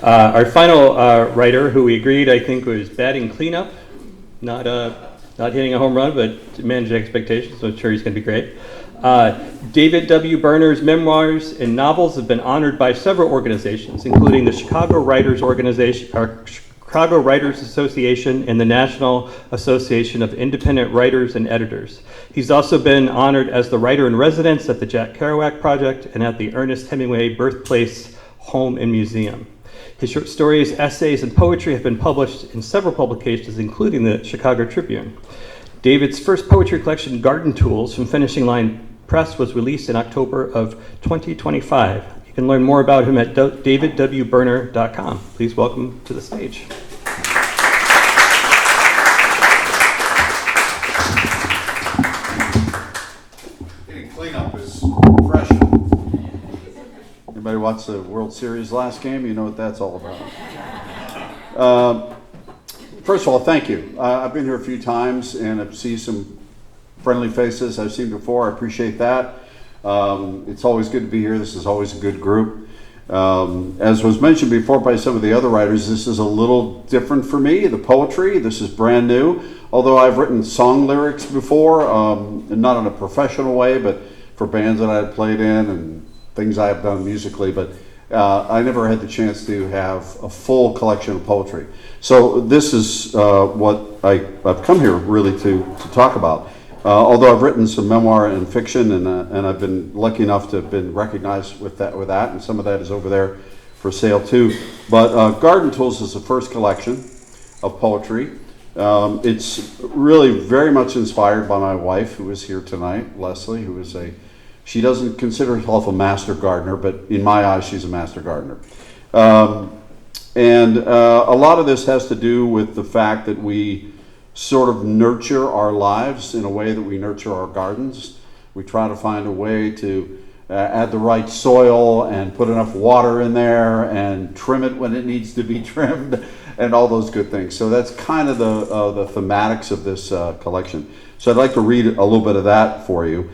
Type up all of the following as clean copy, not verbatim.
Our final writer, who we agreed, I think, was batting cleanup, not hitting a home run, but managed expectations, so I'm sure he's going to be great. David W. Berner's memoirs and novels have been honored by several organizations, including the Chicago Writers Association and the National Association of Independent Writers and Editors. He's also been honored as the writer-in-residence at the Jack Kerouac Project and at the Ernest Hemingway Birthplace Home and Museum. His short stories, essays, and poetry have been published in several publications, including the Chicago Tribune. David's first poetry collection, Garden Tools, from Finishing Line Press, was released in October of 2025. You can learn more about him at davidwberner.com. Please welcome to the stage. Getting cleanup is fresh. Anybody watch the World Series last game? You know what that's all about. First of all, thank you. I've been here a few times and I've seen some friendly faces I've seen before. I appreciate that. It's always good to be here. This is always a good group. As was mentioned before by some of the other writers, this is a little different for me, the poetry. This is brand new. Although I've written song lyrics before, not in a professional way, but for bands that I had played in and things I have done musically, but I never had the chance to have a full collection of poetry. So this is what I've come here really to talk about. Although I've written some memoir and fiction, and I've been lucky enough to have been recognized with that, and some of that is over there for sale too. But Garden Tools is the first collection of poetry. It's really very much inspired by my wife, who is here tonight, Leslie, who is she doesn't consider herself a master gardener, but in my eyes, she's a master gardener. And a lot of this has to do with the fact that we sort of nurture our lives in a way that we nurture our gardens. We try to find a way to add the right soil and put enough water in there and trim it when it needs to be trimmed and all those good things. So that's kind of the thematics of this collection. So I'd like to read a little bit of that for you.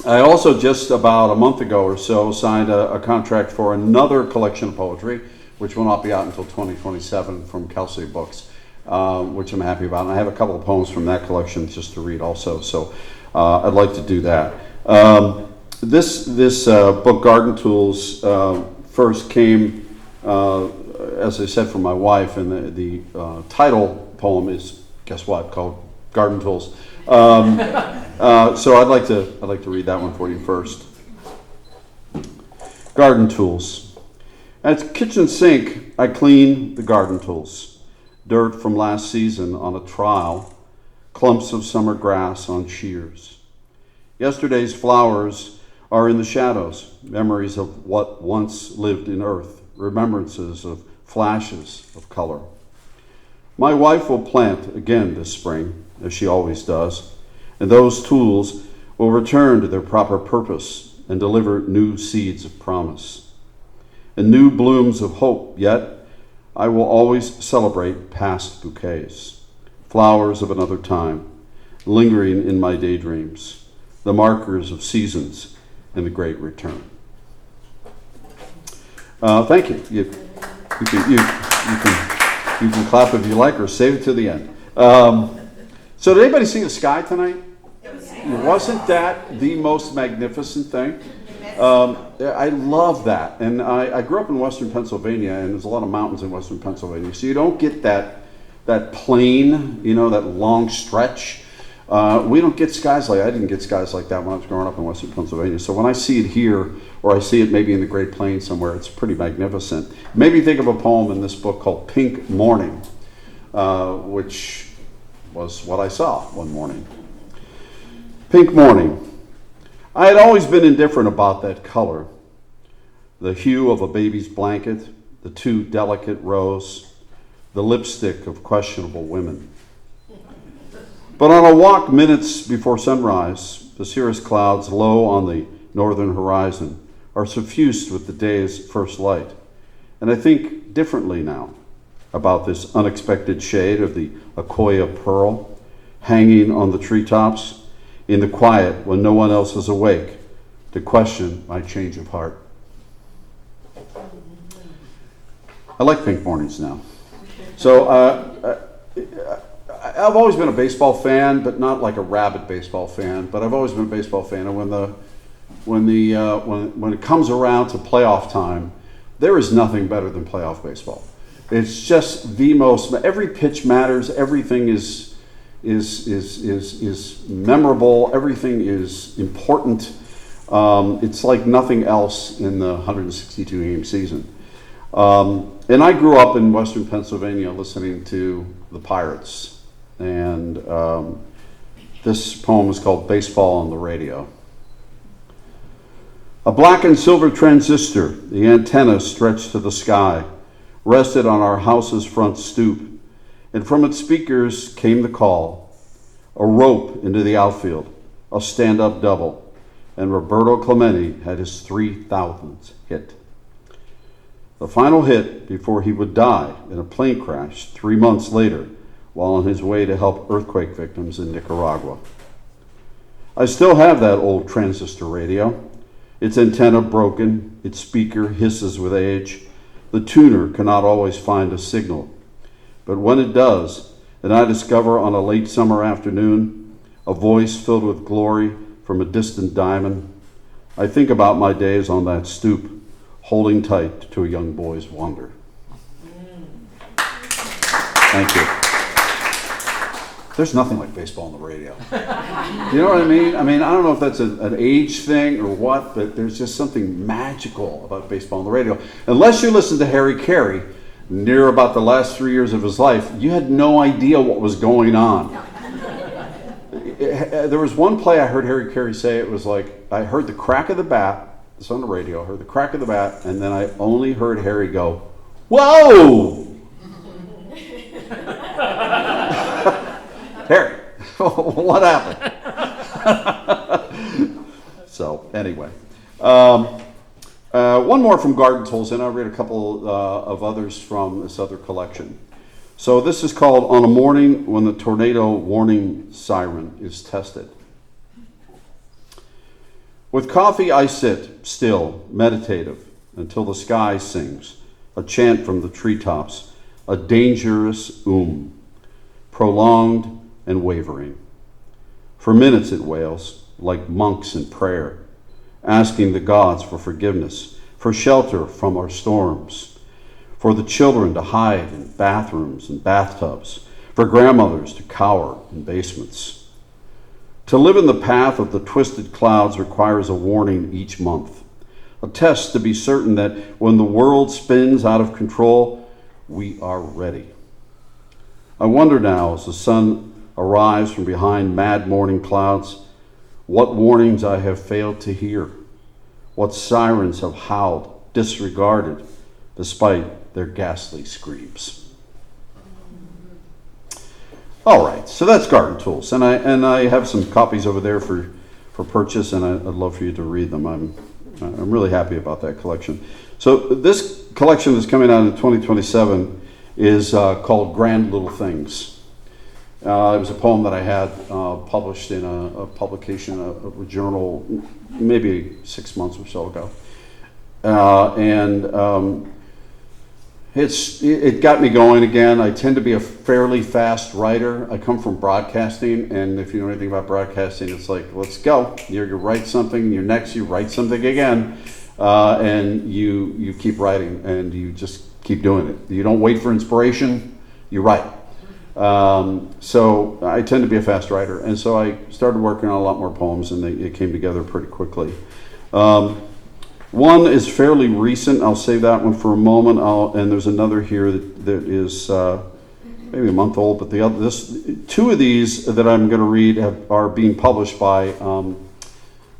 I also just about a month ago or so signed a contract for another collection of poetry, which will not be out until 2027 from Kelsey Books, which I'm happy about. And I have a couple of poems from that collection just to read also, so I'd like to do that. This book, Garden Tools, first came, as I said, from my wife, and the title poem is, guess what, called Garden Tools. So I'd like to read that one for you first. Garden Tools. At the kitchen sink, I clean the garden tools. Dirt from last season on a trowel, clumps of summer grass on shears. Yesterday's flowers are in the shadows, memories of what once lived in earth, remembrances of flashes of color. My wife will plant again this spring, as she always does, and those tools will return to their proper purpose and deliver new seeds of promise and new blooms of hope. Yet I will always celebrate past bouquets, flowers of another time, lingering in my daydreams, the markers of seasons and the great return. Thank you. You can clap if you like, or save it to the end. So did anybody see the sky tonight? Wasn't that the most magnificent thing? I love that. And I grew up in Western Pennsylvania, and there's a lot of mountains in Western Pennsylvania. So you don't get that plain, that long stretch. We don't get skies I didn't get skies like that when I was growing up in Western Pennsylvania. So when I see it here, or I see it maybe in the Great Plains somewhere, it's pretty magnificent. It made me think of a poem in this book called Pink Morning, which was what I saw one morning. Pink morning. I had always been indifferent about that color. The hue of a baby's blanket, the too delicate rose, the lipstick of questionable women. But on a walk minutes before sunrise, the cirrus clouds low on the northern horizon are suffused with the day's first light. And I think differently now about this unexpected shade of the Akoya pearl hanging on the treetops in the quiet when no one else is awake to question my change of heart. I like pink mornings now. So I've always been a baseball fan, but not like a rabid baseball fan. But I've always been a baseball fan, and when it comes around to playoff time, there is nothing better than playoff baseball. It's just the most. Every pitch matters. Everything is memorable. Everything is important. It's like nothing else in the 162 game season. And I grew up in Western Pennsylvania listening to the Pirates, and this poem is called "Baseball on the Radio." A black and silver transistor, the antenna stretched to the sky, rested on our house's front stoop, and from its speakers came the call, a rope into the outfield, a stand-up double, and Roberto Clemente had his 3,000th hit. The final hit before he would die in a plane crash 3 months later while on his way to help earthquake victims in Nicaragua. I still have that old transistor radio. Its antenna broken, its speaker hisses with age. The tuner cannot always find a signal. But when it does, and I discover on a late summer afternoon a voice filled with glory from a distant diamond, I think about my days on that stoop, holding tight to a young boy's wonder. Thank you. There's nothing like baseball on the radio. You know what I mean? I don't know if that's an age thing or what, but there's just something magical about baseball on the radio. Unless you listen to Harry Carey, near about the last 3 years of his life, you had no idea what was going on. There was one play I heard Harry Carey say, it was like, I heard the crack of the bat, it's on the radio, I heard the crack of the bat, and then I only heard Harry go, "Whoa!" Harry, what happened? So, anyway. One more from Garden Tools, and I'll read a couple of others from this other collection. So this is called "On a Morning When the Tornado Warning Siren is Tested." With coffee I sit, still, meditative, until the sky sings, a chant from the treetops, a dangerous prolonged and wavering. For minutes it wails, like monks in prayer, asking the gods for forgiveness, for shelter from our storms, for the children to hide in bathrooms and bathtubs, for grandmothers to cower in basements. To live in the path of the twisted clouds requires a warning each month, a test to be certain that when the world spins out of control, we are ready. I wonder now, as the sun arrives from behind mad morning clouds, what warnings I have failed to hear, what sirens have howled, disregarded, despite their ghastly screams. All right, so that's Garden Tools, and I have some copies over there for purchase, and I'd love for you to read them. I'm really happy about that collection. So this collection that's coming out in 2027 is called Grand Little Things. It was a poem that I had published in a publication, a journal, maybe 6 months or so ago. It got me going again. I tend to be a fairly fast writer. I come from broadcasting, and if you know anything about broadcasting, it's like, let's go. You write something, you write something again, and you keep writing, and you just keep doing it. You don't wait for inspiration, you write. So I tend to be a fast writer, and so I started working on a lot more poems, and it came together pretty quickly. One is fairly recent. I'll save that one for a moment. And there's another here that is maybe a month old. But two of these that I'm going to read are being published by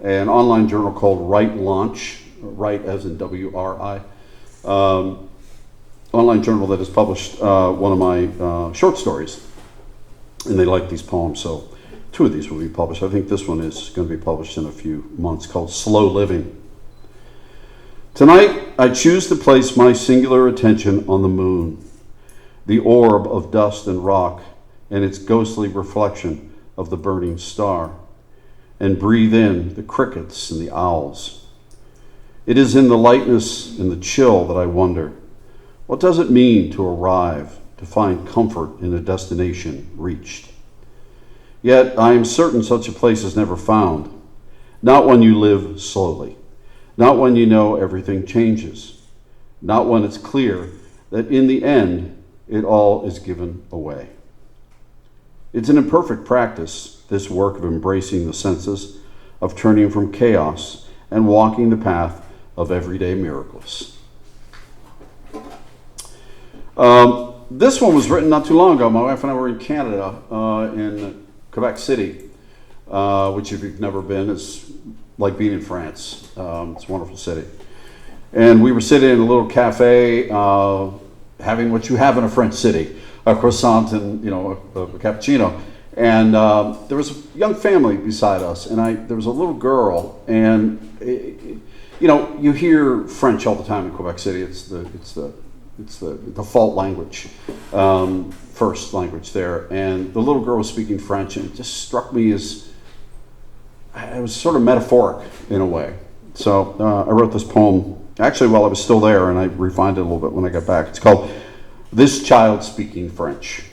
an online journal called Write Launch. Write as in W-R-I. Online journal that has published one of my short stories, and they like these poems. So two of these will be published. I think this one is going to be published in a few months, called Slow Living. Tonight, I choose to place my singular attention on the moon, the orb of dust and rock, and its ghostly reflection of the burning star, and breathe in the crickets and the owls. It is in the lightness and the chill that I wonder, What does it mean to arrive, to find comfort in a destination reached? Yet I am certain such a place is never found, not when you live slowly, not when you know everything changes, not when it's clear that in the end it all is given away. It's an imperfect practice, this work of embracing the senses, of turning from chaos and walking the path of everyday miracles. This one was written not too long ago. My wife and I were in Canada, in Quebec City, which if you've never been, is like being in France. It's a wonderful city. And we were sitting in a little cafe, having what you have in a French city, a croissant and a cappuccino. And there was a young family beside us, and there was a little girl, and you hear French all the time in Quebec City. It's the default language, first language there. And the little girl was speaking French, and it just struck me as it was sort of metaphoric in a way. So I wrote this poem actually while I was still there, and I refined it a little bit when I got back. It's called "This Child Speaking French."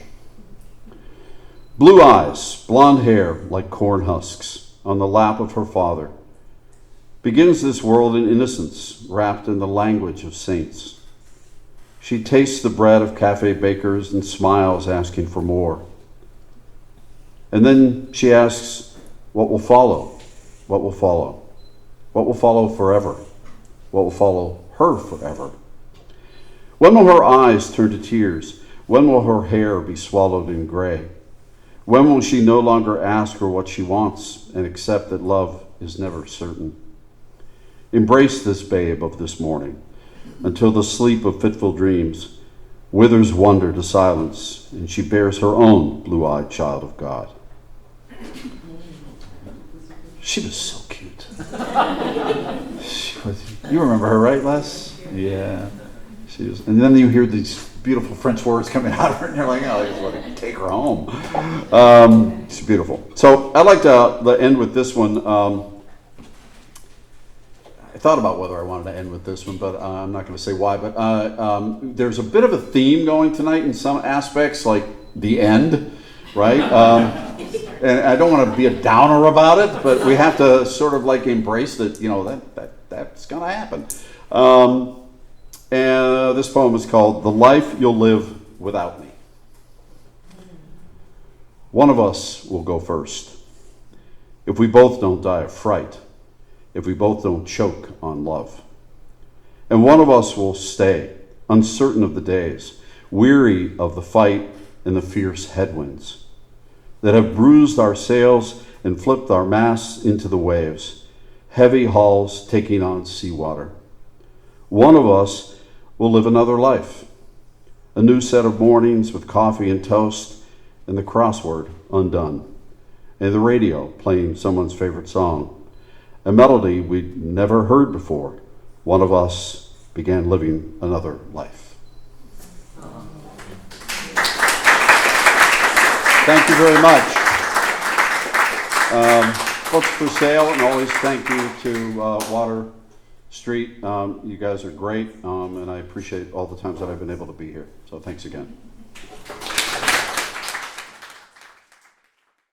Blue eyes, blonde hair like corn husks on the lap of her father. Begins this world in innocence, wrapped in the language of saints. She tastes the bread of cafe bakers and smiles, asking for more. And then she asks, what will follow? What will follow? What will follow forever? What will follow her forever? When will her eyes turn to tears? When will her hair be swallowed in gray? When will she no longer ask her what she wants and accept that love is never certain? Embrace this babe of this morning until the sleep of fitful dreams withers wonder to silence, and she bears her own blue-eyed child of God. She was so cute. You remember her, right, Les? Yeah. She was, and then you hear these beautiful French words coming out of her, and you're like, oh, I just want to take her home. It's beautiful. So I'd like to end with this one. I thought about whether I wanted to end with this one, but I'm not going to say why. But there's a bit of a theme going tonight in some aspects, like the end, right? And I don't want to be a downer about it, but we have to sort of like embrace that, that's going to happen. And this poem is called "The Life You'll Live Without Me." One of us will go first. If we both don't die of fright, if we both don't choke on love. And one of us will stay, uncertain of the days, weary of the fight and the fierce headwinds that have bruised our sails and flipped our masts into the waves, heavy hulls taking on seawater. One of us will live another life, a new set of mornings with coffee and toast and the crossword undone, and the radio playing someone's favorite song, a melody we'd never heard before. One of us began living another life. Thank you very much. Books for sale, and always thank you to Water Street. You guys are great, and I appreciate all the times that I've been able to be here. So thanks again.